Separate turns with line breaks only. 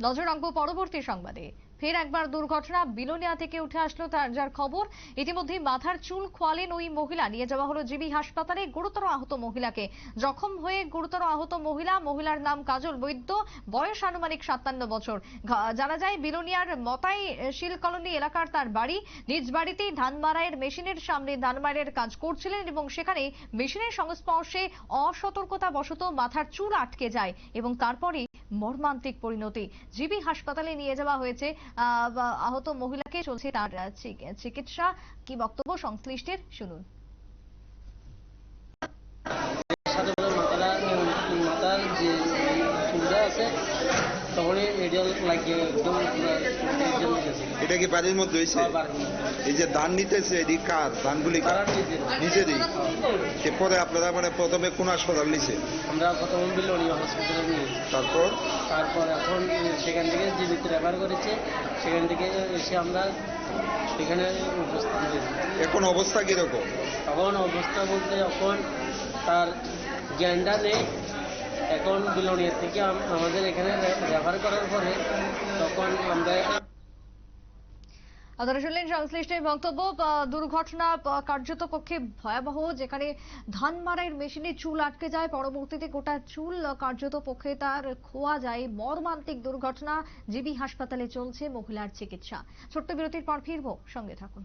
নজর রাখবো পরবর্তী সংবাদে। ফের একবার দুর্ঘটনা বিলোনিয়া থেকে উঠে আসলো যার খবর। ইতিমধ্যে মাথার চুল খোয়ালেন ওই মহিলা, নিয়ে যাওয়া হলো জিবি হাসপাতালে। গুরুতর আহত মহিলাকে, জখম হয়ে গুরুতর আহত মহিলার নাম কাজল বৈদ্য, বয়স আনুমানিক 57 বছর। জানা যায় বিলোনিয়ার মতাই শিল কলোনি এলাকার তার বাড়ি। নিজ বাড়িতেই ধান মাড়াইয়ের মেশিনের সামনে ধান মাড়াইয়ের কাজ করছিলেন এবং সেখানে মেশিনের সংস্পর্শে অসতর্কতা বশত মাথার চুল আটকে যায় এবং তারপরে মর্মান্তিক পরিণতি। জিবি হাসপাতালে নিয়ে যাওয়া হয়েছে আহত মহিলাকে, চলছে তার চিকিৎসা। কি বক্তব্য সংশ্লিষ্টের, শুনুন।
মাথার যে চুলটা আছে তখনই
এটা কি বাড়ির মধ্যে হয়েছে? এই যে ধান নিতেছে এদিক কার ধানগুলি নিজেরই? পরে আপনারা মানে প্রথমে কোন হাসপাতাল নিছে?
আমরা প্রথম বিলোনিয়া হসপিটালে নিয়ে,
তারপর
এখন সেখান থেকে জীবিত রেফার করেছে। সেখান থেকে এসে আমরা এখানে উপস্থিত হয়েছি।
এখন অবস্থা কিরকম?
এখন অবস্থা বলতে এখন তার জ্ঞানটা নেই। এখন বিলোনিয়া থেকে আমাদের এখানে রেফার করার পরে তখন আমরা
আপনারা শুনলেন সংশ্লিষ্টের বক্তব্য। দুর্ঘটনা কার্যত পক্ষে ভয়াবহ, যেখানে ধান মাড়াইয়ের মেশিনে চুল আটকে যায়, পরবর্তীতে গোটা চুল কার্যত পক্ষে তার খোয়া যায়। মর্মান্তিক দুর্ঘটনা। জিবি হাসপাতালে চলছে মহিলার চিকিৎসা। ছোট্ট বিরতির পর ফিরবো, সঙ্গে থাকুন।